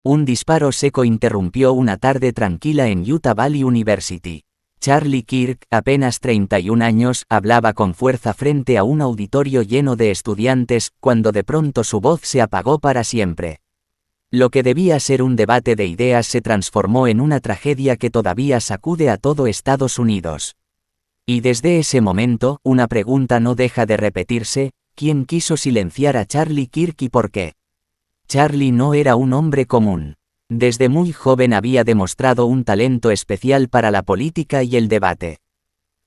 Un disparo seco interrumpió una tarde tranquila en Utah Valley University. Charlie Kirk, apenas 31 años, hablaba con fuerza frente a un auditorio lleno de estudiantes, cuando de pronto su voz se apagó para siempre. Lo que debía ser un debate de ideas se transformó en una tragedia que todavía sacude a todo Estados Unidos. Y desde ese momento, una pregunta no deja de repetirse: ¿quién quiso silenciar a Charlie Kirk y por qué? Charlie no era un hombre común. Desde muy joven había demostrado un talento especial para la política y el debate.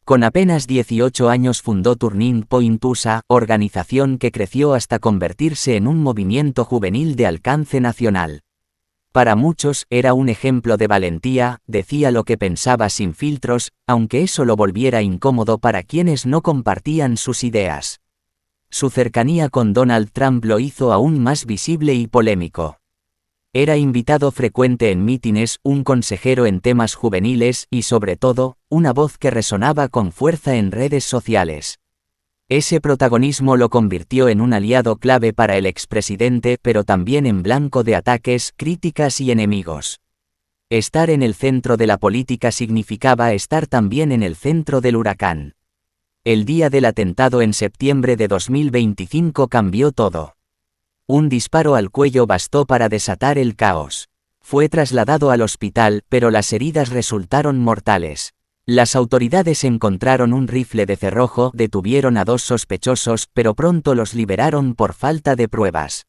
Con apenas 18 años fundó Turning Point USA, organización que creció hasta convertirse en un movimiento juvenil de alcance nacional. Para muchos, era un ejemplo de valentía, decía lo que pensaba sin filtros, aunque eso lo volviera incómodo para quienes no compartían sus ideas. Su cercanía con Donald Trump lo hizo aún más visible y polémico. Era invitado frecuente en mítines, un consejero en temas juveniles y, sobre todo, una voz que resonaba con fuerza en redes sociales. Ese protagonismo lo convirtió en un aliado clave para el expresidente, pero también en blanco de ataques, críticas y enemigos. Estar en el centro de la política significaba estar también en el centro del huracán. El día del atentado en septiembre de 2025 cambió todo. Un disparo al cuello bastó para desatar el caos. Fue trasladado al hospital, pero las heridas resultaron mortales. Las autoridades encontraron un rifle de cerrojo, detuvieron a 2 sospechosos, pero pronto los liberaron por falta de pruebas.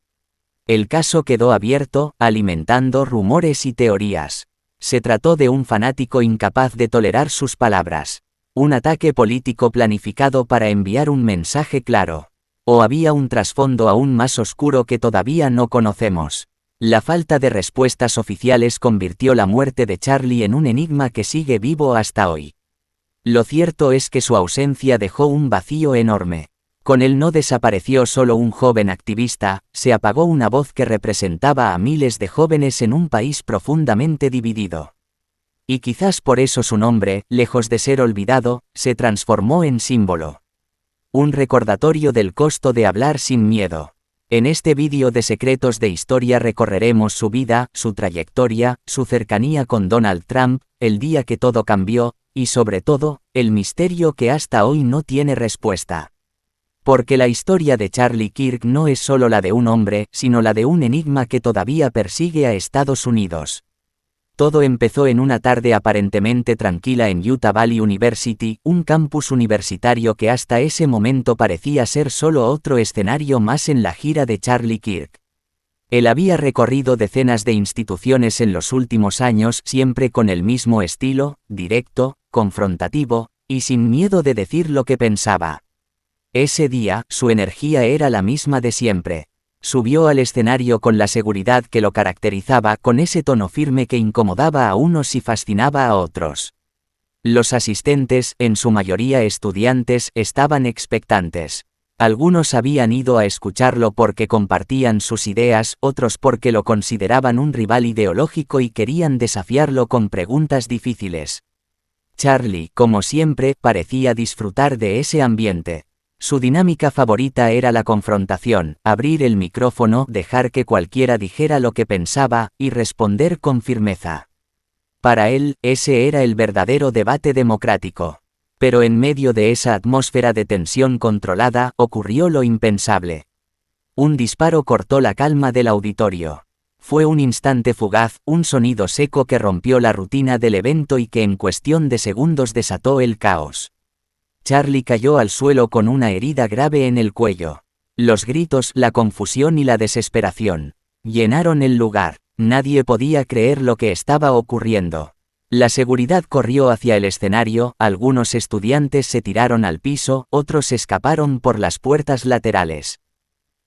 El caso quedó abierto, alimentando rumores y teorías. Se trató de un fanático incapaz de tolerar sus palabras. Un ataque político planificado para enviar un mensaje claro. ¿O había un trasfondo aún más oscuro que todavía no conocemos? La falta de respuestas oficiales convirtió la muerte de Charlie en un enigma que sigue vivo hasta hoy. Lo cierto es que su ausencia dejó un vacío enorme. Con él no desapareció solo un joven activista, se apagó una voz que representaba a miles de jóvenes en un país profundamente dividido. Y quizás por eso su nombre, lejos de ser olvidado, se transformó en símbolo. Un recordatorio del costo de hablar sin miedo. En este vídeo de Secretos de Historia recorreremos su vida, su trayectoria, su cercanía con Donald Trump, el día que todo cambió, y sobre todo, el misterio que hasta hoy no tiene respuesta. Porque la historia de Charlie Kirk no es solo la de un hombre, sino la de un enigma que todavía persigue a Estados Unidos. Todo empezó en una tarde aparentemente tranquila en Utah Valley University, un campus universitario que hasta ese momento parecía ser solo otro escenario más en la gira de Charlie Kirk. Él había recorrido decenas de instituciones en los últimos años, siempre con el mismo estilo, directo, confrontativo, y sin miedo de decir lo que pensaba. Ese día, su energía era la misma de siempre. Subió al escenario con la seguridad que lo caracterizaba, con ese tono firme que incomodaba a unos y fascinaba a otros. Los asistentes, en su mayoría estudiantes, estaban expectantes. Algunos habían ido a escucharlo porque compartían sus ideas, otros porque lo consideraban un rival ideológico y querían desafiarlo con preguntas difíciles. Charlie, como siempre, parecía disfrutar de ese ambiente. Su dinámica favorita era la confrontación, abrir el micrófono, dejar que cualquiera dijera lo que pensaba, y responder con firmeza. Para él, ese era el verdadero debate democrático. Pero en medio de esa atmósfera de tensión controlada, ocurrió lo impensable. Un disparo cortó la calma del auditorio. Fue un instante fugaz, un sonido seco que rompió la rutina del evento y que en cuestión de segundos desató el caos. Charlie cayó al suelo con una herida grave en el cuello. Los gritos, la confusión y la desesperación llenaron el lugar. Nadie podía creer lo que estaba ocurriendo. La seguridad corrió hacia el escenario, algunos estudiantes se tiraron al piso, otros escaparon por las puertas laterales.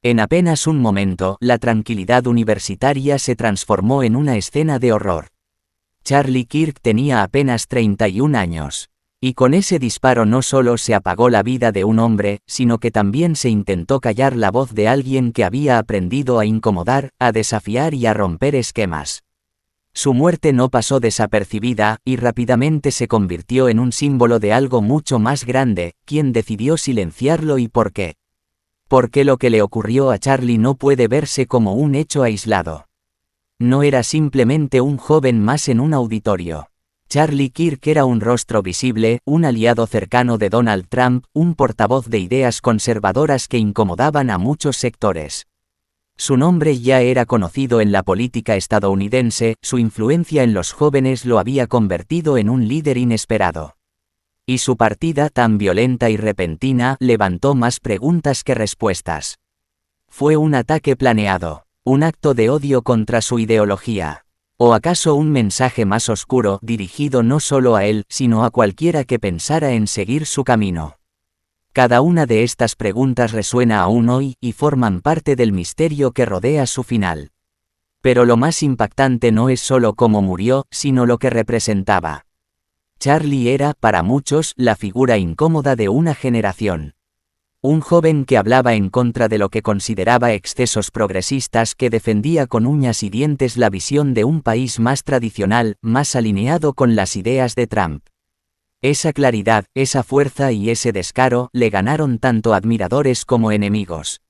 En apenas un momento, la tranquilidad universitaria se transformó en una escena de horror. Charlie Kirk tenía apenas 31 años. Y con ese disparo no solo se apagó la vida de un hombre, sino que también se intentó callar la voz de alguien que había aprendido a incomodar, a desafiar y a romper esquemas. Su muerte no pasó desapercibida, y rápidamente se convirtió en un símbolo de algo mucho más grande. ¿Quién decidió silenciarlo y por qué? Porque lo que le ocurrió a Charlie no puede verse como un hecho aislado. No era simplemente un joven más en un auditorio. Charlie Kirk era un rostro visible, un aliado cercano de Donald Trump, un portavoz de ideas conservadoras que incomodaban a muchos sectores. Su nombre ya era conocido en la política estadounidense, su influencia en los jóvenes lo había convertido en un líder inesperado. Y su partida tan violenta y repentina levantó más preguntas que respuestas. ¿Fue un ataque planeado? ¿Un acto de odio contra su ideología? ¿O acaso un mensaje más oscuro dirigido no solo a él, sino a cualquiera que pensara en seguir su camino? Cada una de estas preguntas resuena aún hoy y forman parte del misterio que rodea su final. Pero lo más impactante no es solo cómo murió, sino lo que representaba. Charlie era, para muchos, la figura incómoda de una generación. Un joven que hablaba en contra de lo que consideraba excesos progresistas, que defendía con uñas y dientes la visión de un país más tradicional, más alineado con las ideas de Trump. Esa claridad, esa fuerza y ese descaro le ganaron tanto admiradores como enemigos.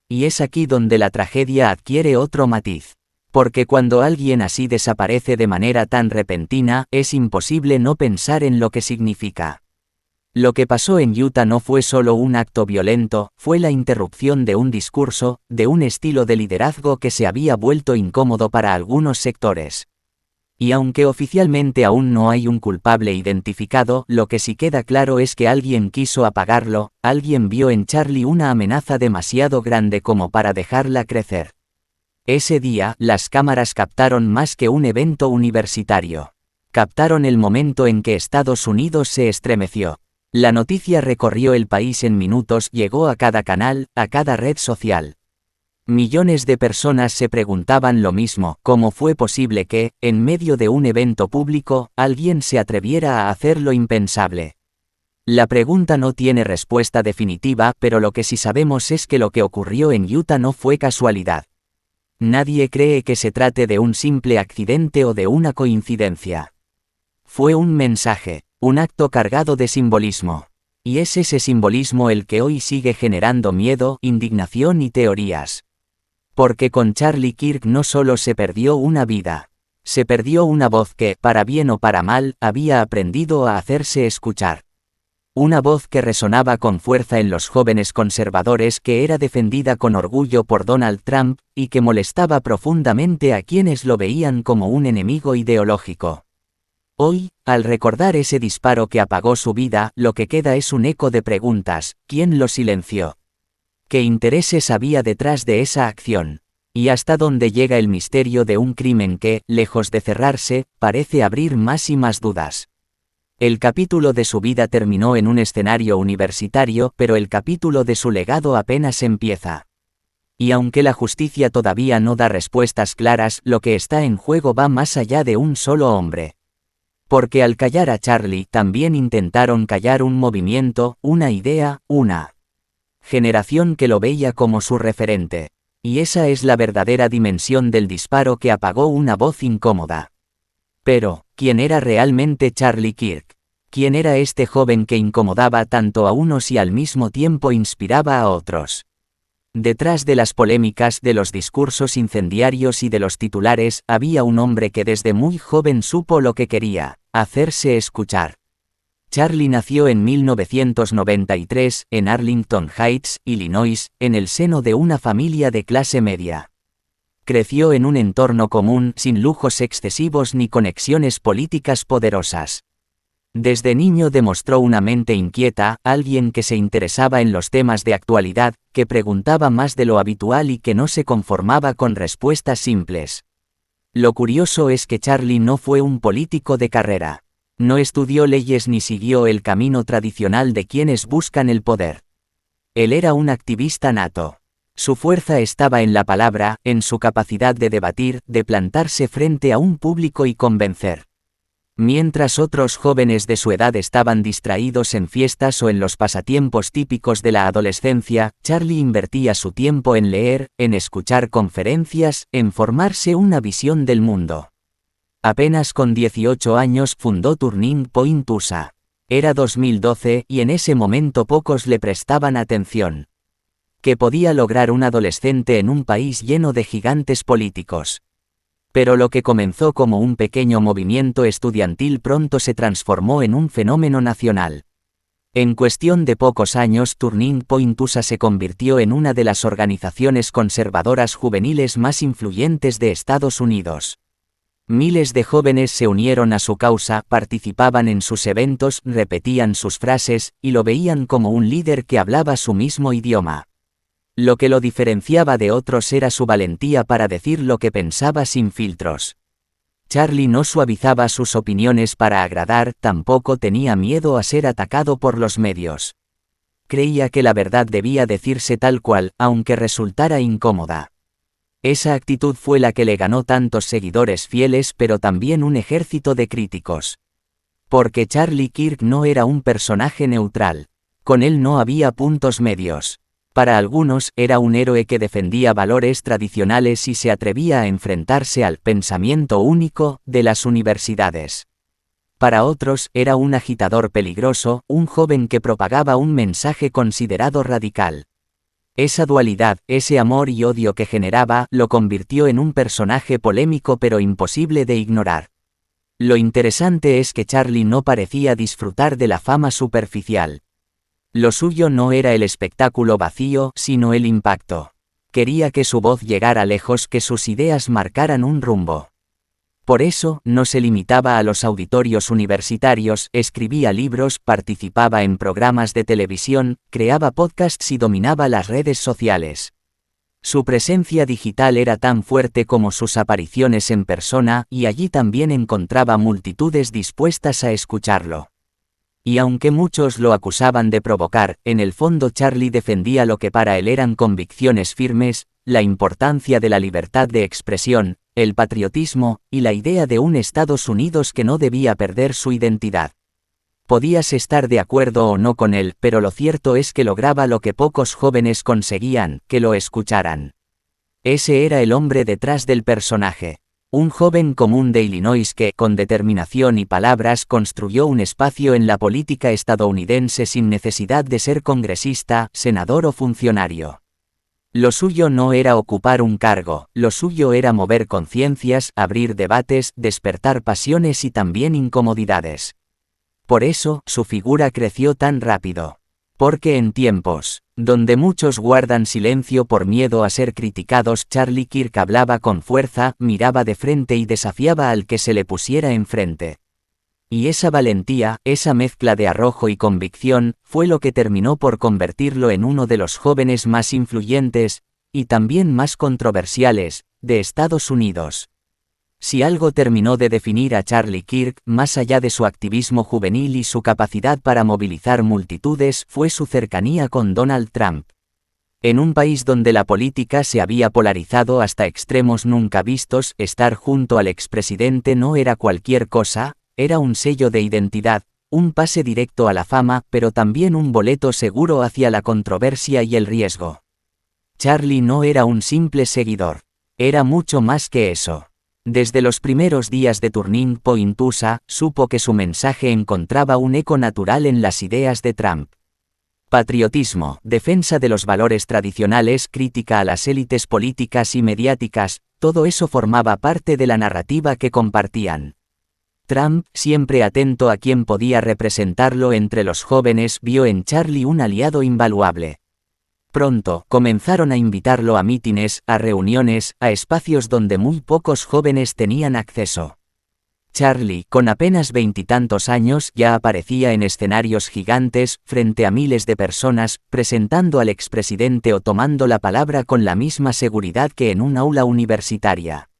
Y es aquí donde la tragedia adquiere otro matiz. Porque cuando alguien así desaparece de manera tan repentina, es imposible no pensar en lo que significa. Lo que pasó en Utah no fue solo un acto violento, fue la interrupción de un discurso, de un estilo de liderazgo que se había vuelto incómodo para algunos sectores. Y aunque oficialmente aún no hay un culpable identificado, lo que sí queda claro es que alguien quiso apagarlo, alguien vio en Charlie una amenaza demasiado grande como para dejarla crecer. Ese día, las cámaras captaron más que un evento universitario. Captaron el momento en que Estados Unidos se estremeció. La noticia recorrió el país en minutos, llegó a cada canal, a cada red social. Millones de personas se preguntaban lo mismo: ¿cómo fue posible que, en medio de un evento público, alguien se atreviera a hacer lo impensable? La pregunta no tiene respuesta definitiva, pero lo que sí sabemos es que lo que ocurrió en Utah no fue casualidad. Nadie cree que se trate de un simple accidente o de una coincidencia. Fue un mensaje, un acto cargado de simbolismo. Y es ese simbolismo el que hoy sigue generando miedo, indignación y teorías. Porque con Charlie Kirk no solo se perdió una vida, se perdió una voz que, para bien o para mal, había aprendido a hacerse escuchar. Una voz que resonaba con fuerza en los jóvenes conservadores, que era defendida con orgullo por Donald Trump, y que molestaba profundamente a quienes lo veían como un enemigo ideológico. Hoy, al recordar ese disparo que apagó su vida, lo que queda es un eco de preguntas: ¿quién lo silenció? ¿Qué intereses había detrás de esa acción? ¿Y hasta dónde llega el misterio de un crimen que, lejos de cerrarse, parece abrir más y más dudas? El capítulo de su vida terminó en un escenario universitario, pero el capítulo de su legado apenas empieza. Y aunque la justicia todavía no da respuestas claras, lo que está en juego va más allá de un solo hombre. Porque al callar a Charlie, también intentaron callar un movimiento, una idea, una generación que lo veía como su referente. Y esa es la verdadera dimensión del disparo que apagó una voz incómoda. Pero, ¿quién era realmente Charlie Kirk? ¿Quién era este joven que incomodaba tanto a unos y al mismo tiempo inspiraba a otros? Detrás de las polémicas, de los discursos incendiarios y de los titulares, había un hombre que desde muy joven supo lo que quería: hacerse escuchar. Charlie nació en 1993, en Arlington Heights, Illinois, en el seno de una familia de clase media. Creció en un entorno común, sin lujos excesivos ni conexiones políticas poderosas. Desde niño demostró una mente inquieta, alguien que se interesaba en los temas de actualidad, que preguntaba más de lo habitual y que no se conformaba con respuestas simples. Lo curioso es que Charlie no fue un político de carrera. No estudió leyes ni siguió el camino tradicional de quienes buscan el poder. Él era un activista nato. Su fuerza estaba en la palabra, en su capacidad de debatir, de plantarse frente a un público y convencer. Mientras otros jóvenes de su edad estaban distraídos en fiestas o en los pasatiempos típicos de la adolescencia, Charlie invertía su tiempo en leer, en escuchar conferencias, en formarse una visión del mundo. Apenas con 18 años fundó Turning Point USA. Era 2012 y en ese momento pocos le prestaban atención. ¿Qué podía lograr un adolescente en un país lleno de gigantes políticos? Pero lo que comenzó como un pequeño movimiento estudiantil pronto se transformó en un fenómeno nacional. En cuestión de pocos años, Turning Point USA se convirtió en una de las organizaciones conservadoras juveniles más influyentes de Estados Unidos. Miles de jóvenes se unieron a su causa, participaban en sus eventos, repetían sus frases, y lo veían como un líder que hablaba su mismo idioma. Lo que lo diferenciaba de otros era su valentía para decir lo que pensaba sin filtros. Charlie no suavizaba sus opiniones para agradar, tampoco tenía miedo a ser atacado por los medios. Creía que la verdad debía decirse tal cual, aunque resultara incómoda. Esa actitud fue la que le ganó tantos seguidores fieles, pero también un ejército de críticos. Porque Charlie Kirk no era un personaje neutral. Con él no había puntos medios. Para algunos, era un héroe que defendía valores tradicionales y se atrevía a enfrentarse al pensamiento único de las universidades. Para otros, era un agitador peligroso, un joven que propagaba un mensaje considerado radical. Esa dualidad, ese amor y odio que generaba, lo convirtió en un personaje polémico pero imposible de ignorar. Lo interesante es que Charlie no parecía disfrutar de la fama superficial. Lo suyo no era el espectáculo vacío, sino el impacto. Quería que su voz llegara lejos, que sus ideas marcaran un rumbo. Por eso, no se limitaba a los auditorios universitarios, escribía libros, participaba en programas de televisión, creaba podcasts y dominaba las redes sociales. Su presencia digital era tan fuerte como sus apariciones en persona, y allí también encontraba multitudes dispuestas a escucharlo. Y aunque muchos lo acusaban de provocar, en el fondo Charlie defendía lo que para él eran convicciones firmes, la importancia de la libertad de expresión, el patriotismo, y la idea de un Estados Unidos que no debía perder su identidad. Podías estar de acuerdo o no con él, pero lo cierto es que lograba lo que pocos jóvenes conseguían, que lo escucharan. Ese era el hombre detrás del personaje. Un joven común de Illinois que, con determinación y palabras, construyó un espacio en la política estadounidense sin necesidad de ser congresista, senador o funcionario. Lo suyo no era ocupar un cargo, lo suyo era mover conciencias, abrir debates, despertar pasiones y también incomodidades. Por eso, su figura creció tan rápido. Porque en tiempos donde muchos guardan silencio por miedo a ser criticados, Charlie Kirk hablaba con fuerza, miraba de frente y desafiaba al que se le pusiera enfrente. Y esa valentía, esa mezcla de arrojo y convicción, fue lo que terminó por convertirlo en uno de los jóvenes más influyentes, y también más controversiales, de Estados Unidos. Si algo terminó de definir a Charlie Kirk, más allá de su activismo juvenil y su capacidad para movilizar multitudes, fue su cercanía con Donald Trump. En un país donde la política se había polarizado hasta extremos nunca vistos, estar junto al expresidente no era cualquier cosa, era un sello de identidad, un pase directo a la fama, pero también un boleto seguro hacia la controversia y el riesgo. Charlie no era un simple seguidor. Era mucho más que eso. Desde los primeros días de Turning Point USA, supo que su mensaje encontraba un eco natural en las ideas de Trump. Patriotismo, defensa de los valores tradicionales, crítica a las élites políticas y mediáticas, todo eso formaba parte de la narrativa que compartían. Trump, siempre atento a quien podía representarlo entre los jóvenes, vio en Charlie un aliado invaluable. Pronto, comenzaron a invitarlo a mítines, a reuniones, a espacios donde muy pocos jóvenes tenían acceso. Charlie, con apenas 20 y tantos años, ya aparecía en escenarios gigantes, frente a miles de personas, presentando al expresidente o tomando la palabra con la misma seguridad que en un aula universitaria.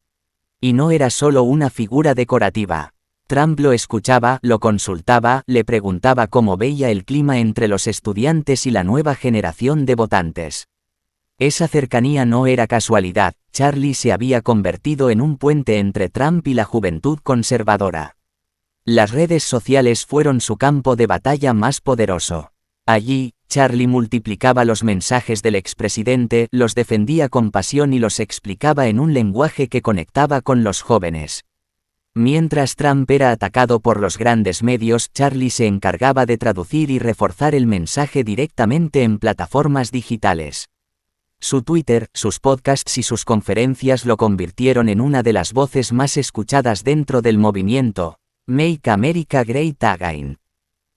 Y no era solo una figura decorativa. Trump lo escuchaba, lo consultaba, le preguntaba cómo veía el clima entre los estudiantes y la nueva generación de votantes. Esa cercanía no era casualidad, Charlie se había convertido en un puente entre Trump y la juventud conservadora. Las redes sociales fueron su campo de batalla más poderoso. Allí, Charlie multiplicaba los mensajes del expresidente, los defendía con pasión y los explicaba en un lenguaje que conectaba con los jóvenes. Mientras Trump era atacado por los grandes medios, Charlie se encargaba de traducir y reforzar el mensaje directamente en plataformas digitales. Su Twitter, sus podcasts y sus conferencias lo convirtieron en una de las voces más escuchadas dentro del movimiento Make America Great Again.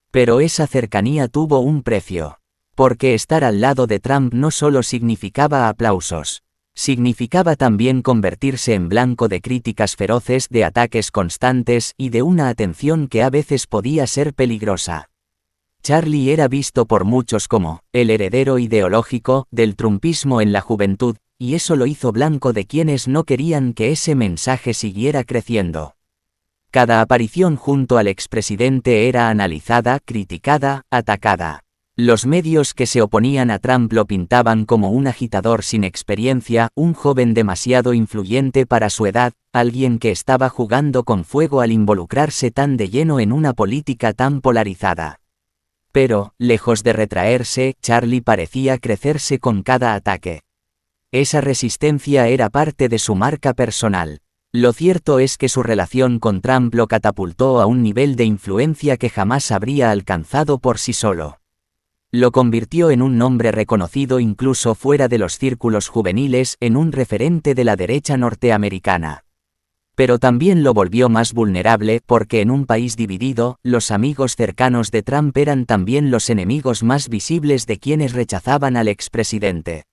Pero esa cercanía tuvo un precio. Porque estar al lado de Trump no solo significaba aplausos. Significaba también convertirse en blanco de críticas feroces, de ataques constantes y de una atención que a veces podía ser peligrosa. Charlie era visto por muchos como el heredero ideológico del trumpismo en la juventud, y eso lo hizo blanco de quienes no querían que ese mensaje siguiera creciendo. Cada aparición junto al expresidente era analizada, criticada, atacada. Los medios que se oponían a Trump lo pintaban como un agitador sin experiencia, un joven demasiado influyente para su edad, alguien que estaba jugando con fuego al involucrarse tan de lleno en una política tan polarizada. Pero, lejos de retraerse, Charlie parecía crecerse con cada ataque. Esa resistencia era parte de su marca personal. Lo cierto es que su relación con Trump lo catapultó a un nivel de influencia que jamás habría alcanzado por sí solo. Lo convirtió en un nombre reconocido incluso fuera de los círculos juveniles, en un referente de la derecha norteamericana. Pero también lo volvió más vulnerable porque en un país dividido, los amigos cercanos de Trump eran también los enemigos más visibles de quienes rechazaban al expresidente.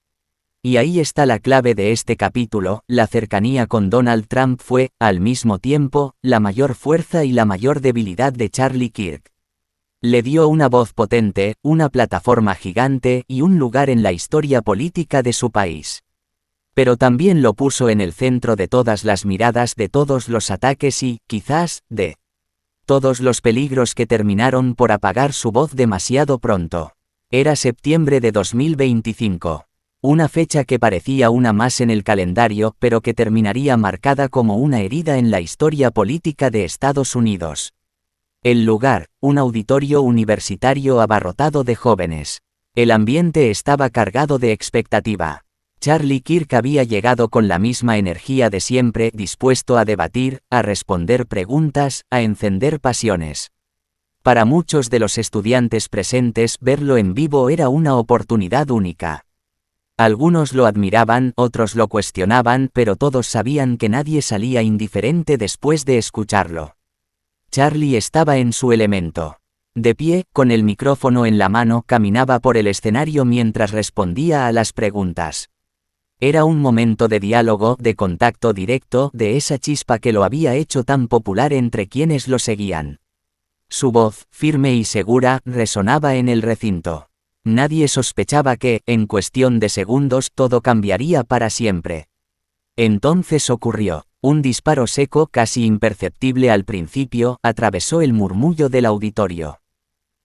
Y ahí está la clave de este capítulo: la cercanía con Donald Trump fue, al mismo tiempo, la mayor fuerza y la mayor debilidad de Charlie Kirk. Le dio una voz potente, una plataforma gigante y un lugar en la historia política de su país. Pero también lo puso en el centro de todas las miradas, de todos los ataques y, quizás, de todos los peligros que terminaron por apagar su voz demasiado pronto. Era septiembre de 2025. Una fecha que parecía una más en el calendario, pero que terminaría marcada como una herida en la historia política de Estados Unidos. El lugar, un auditorio universitario abarrotado de jóvenes. El ambiente estaba cargado de expectativa. Charlie Kirk había llegado con la misma energía de siempre, dispuesto a debatir, a responder preguntas, a encender pasiones. Para muchos de los estudiantes presentes, verlo en vivo era una oportunidad única. Algunos lo admiraban, otros lo cuestionaban, pero todos sabían que nadie salía indiferente después de escucharlo. Charlie estaba en su elemento. De pie, con el micrófono en la mano, caminaba por el escenario mientras respondía a las preguntas. Era un momento de diálogo, de contacto directo, de esa chispa que lo había hecho tan popular entre quienes lo seguían. Su voz, firme y segura, resonaba en el recinto. Nadie sospechaba que, en cuestión de segundos, todo cambiaría para siempre. Entonces ocurrió. Un disparo seco, casi imperceptible al principio, atravesó el murmullo del auditorio.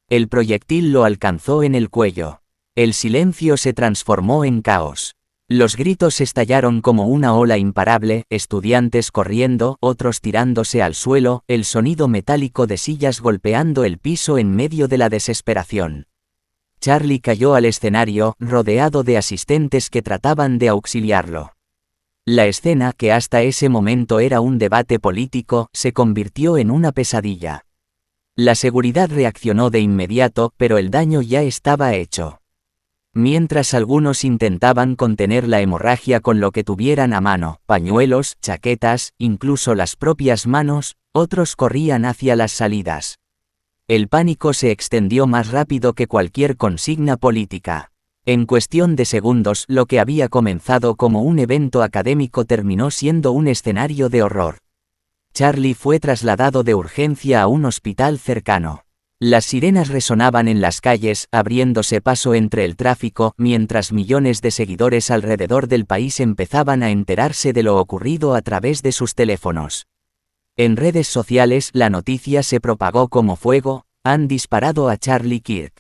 El proyectil lo alcanzó en el cuello. El silencio se transformó en caos. Los gritos estallaron como una ola imparable, estudiantes corriendo, otros tirándose al suelo, el sonido metálico de sillas golpeando el piso en medio de la desesperación. Charlie cayó al escenario, rodeado de asistentes que trataban de auxiliarlo. La escena, que hasta ese momento era un debate político, se convirtió en una pesadilla. La seguridad reaccionó de inmediato, pero el daño ya estaba hecho. Mientras algunos intentaban contener la hemorragia con lo que tuvieran a mano, pañuelos, chaquetas, incluso las propias manos, otros corrían hacia las salidas. El pánico se extendió más rápido que cualquier consigna política. En cuestión de segundos, lo que había comenzado como un evento académico terminó siendo un escenario de horror. Charlie fue trasladado de urgencia a un hospital cercano. Las sirenas resonaban en las calles, abriéndose paso entre el tráfico, mientras millones de seguidores alrededor del país empezaban a enterarse de lo ocurrido a través de sus teléfonos. En redes sociales, la noticia se propagó como fuego: han disparado a Charlie Kirk.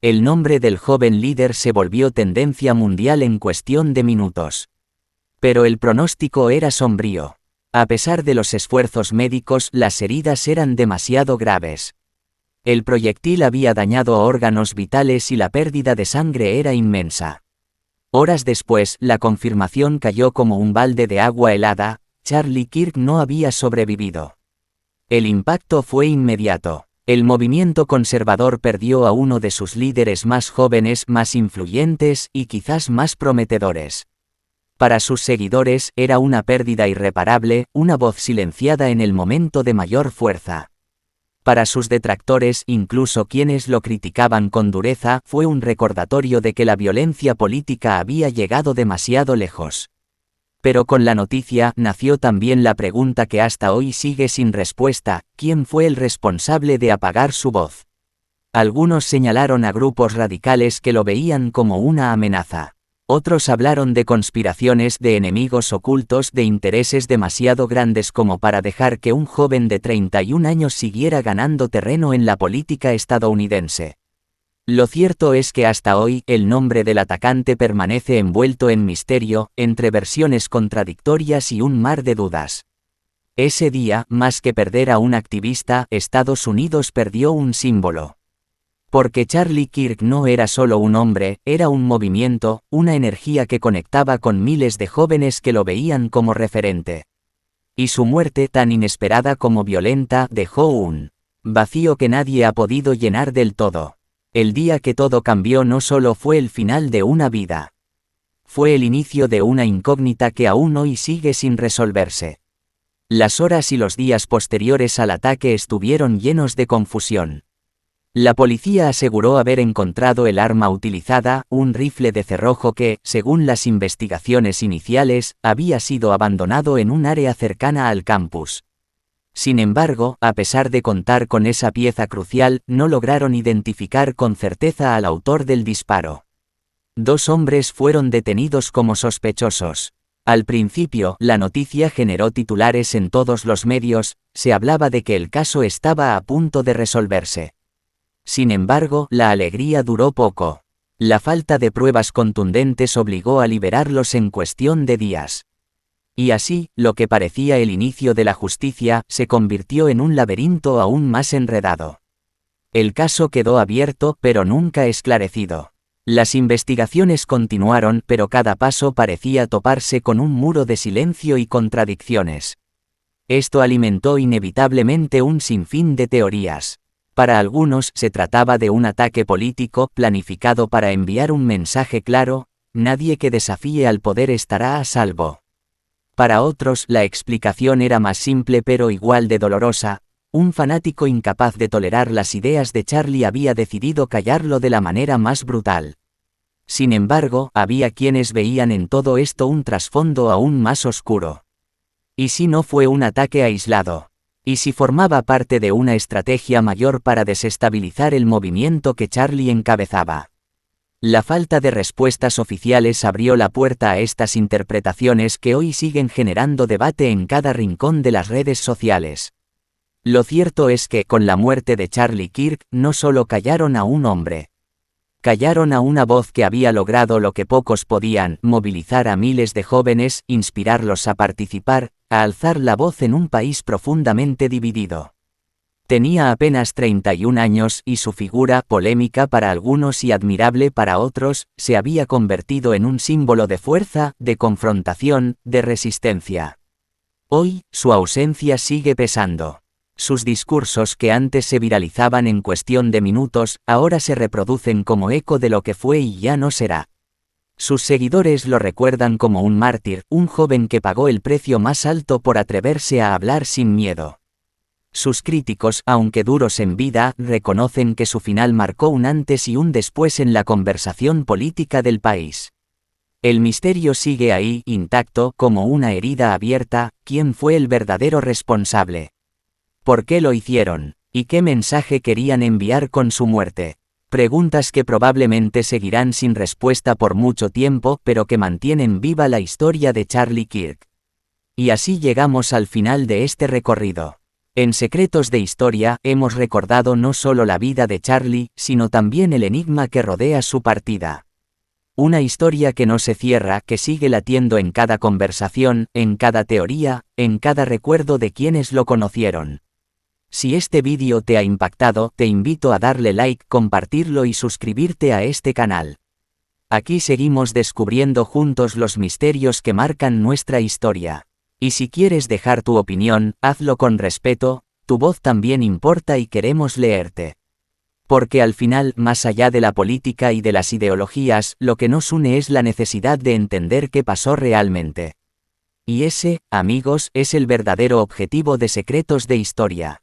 El nombre del joven líder se volvió tendencia mundial en cuestión de minutos. Pero el pronóstico era sombrío. A pesar de los esfuerzos médicos, las heridas eran demasiado graves. El proyectil había dañado órganos vitales y la pérdida de sangre era inmensa. Horas después, la confirmación cayó como un balde de agua helada: Charlie Kirk no había sobrevivido. El impacto fue inmediato. El movimiento conservador perdió a uno de sus líderes más jóvenes, más influyentes y quizás más prometedores. Para sus seguidores era una pérdida irreparable, una voz silenciada en el momento de mayor fuerza. Para sus detractores, incluso quienes lo criticaban con dureza, fue un recordatorio de que la violencia política había llegado demasiado lejos. Pero con la noticia nació también la pregunta que hasta hoy sigue sin respuesta: ¿quién fue el responsable de apagar su voz? Algunos señalaron a grupos radicales que lo veían como una amenaza. Otros hablaron de conspiraciones, de enemigos ocultos, de intereses demasiado grandes como para dejar que un joven de 31 años siguiera ganando terreno en la política estadounidense. Lo cierto es que hasta hoy, el nombre del atacante permanece envuelto en misterio, entre versiones contradictorias y un mar de dudas. Ese día, más que perder a un activista, Estados Unidos perdió un símbolo. Porque Charlie Kirk no era solo un hombre, era un movimiento, una energía que conectaba con miles de jóvenes que lo veían como referente. Y su muerte, tan inesperada como violenta, dejó un vacío que nadie ha podido llenar del todo. El día que todo cambió no solo fue el final de una vida. Fue el inicio de una incógnita que aún hoy sigue sin resolverse. Las horas y los días posteriores al ataque estuvieron llenos de confusión. La policía aseguró haber encontrado el arma utilizada, un rifle de cerrojo que, según las investigaciones iniciales, había sido abandonado en un área cercana al campus. Sin embargo, a pesar de contar con esa pieza crucial, no lograron identificar con certeza al autor del disparo. 2 hombres fueron detenidos como sospechosos. Al principio, la noticia generó titulares en todos los medios, se hablaba de que el caso estaba a punto de resolverse. Sin embargo, la alegría duró poco. La falta de pruebas contundentes obligó a liberarlos en cuestión de días. Y así, lo que parecía el inicio de la justicia, se convirtió en un laberinto aún más enredado. El caso quedó abierto, pero nunca esclarecido. Las investigaciones continuaron, pero cada paso parecía toparse con un muro de silencio y contradicciones. Esto alimentó inevitablemente un sinfín de teorías. Para algunos se trataba de un ataque político planificado para enviar un mensaje claro: nadie que desafíe al poder estará a salvo. Para otros la explicación era más simple pero igual de dolorosa: un fanático incapaz de tolerar las ideas de Charlie había decidido callarlo de la manera más brutal. Sin embargo, había quienes veían en todo esto un trasfondo aún más oscuro. ¿Y si no fue un ataque aislado? ¿Y si formaba parte de una estrategia mayor para desestabilizar el movimiento que Charlie encabezaba? La falta de respuestas oficiales abrió la puerta a estas interpretaciones que hoy siguen generando debate en cada rincón de las redes sociales. Lo cierto es que, con la muerte de Charlie Kirk, no solo callaron a un hombre. Callaron a una voz que había logrado lo que pocos podían: movilizar a miles de jóvenes, inspirarlos a participar, a alzar la voz en un país profundamente dividido. Tenía apenas 31 años y su figura, polémica para algunos y admirable para otros, se había convertido en un símbolo de fuerza, de confrontación, de resistencia. Hoy, su ausencia sigue pesando. Sus discursos, que antes se viralizaban en cuestión de minutos, ahora se reproducen como eco de lo que fue y ya no será. Sus seguidores lo recuerdan como un mártir, un joven que pagó el precio más alto por atreverse a hablar sin miedo. Sus críticos, aunque duros en vida, reconocen que su final marcó un antes y un después en la conversación política del país. El misterio sigue ahí, intacto, como una herida abierta: ¿quién fue el verdadero responsable? ¿Por qué lo hicieron? ¿Y qué mensaje querían enviar con su muerte? Preguntas que probablemente seguirán sin respuesta por mucho tiempo, pero que mantienen viva la historia de Charlie Kirk. Y así llegamos al final de este recorrido. En Secretos de Historia, hemos recordado no solo la vida de Charlie, sino también el enigma que rodea su partida. Una historia que no se cierra, que sigue latiendo en cada conversación, en cada teoría, en cada recuerdo de quienes lo conocieron. Si este vídeo te ha impactado, te invito a darle like, compartirlo y suscribirte a este canal. Aquí seguimos descubriendo juntos los misterios que marcan nuestra historia. Y si quieres dejar tu opinión, hazlo con respeto. Tu voz también importa y queremos leerte. Porque al final, más allá de la política y de las ideologías, lo que nos une es la necesidad de entender qué pasó realmente. Y ese, amigos, es el verdadero objetivo de Secretos de Historia.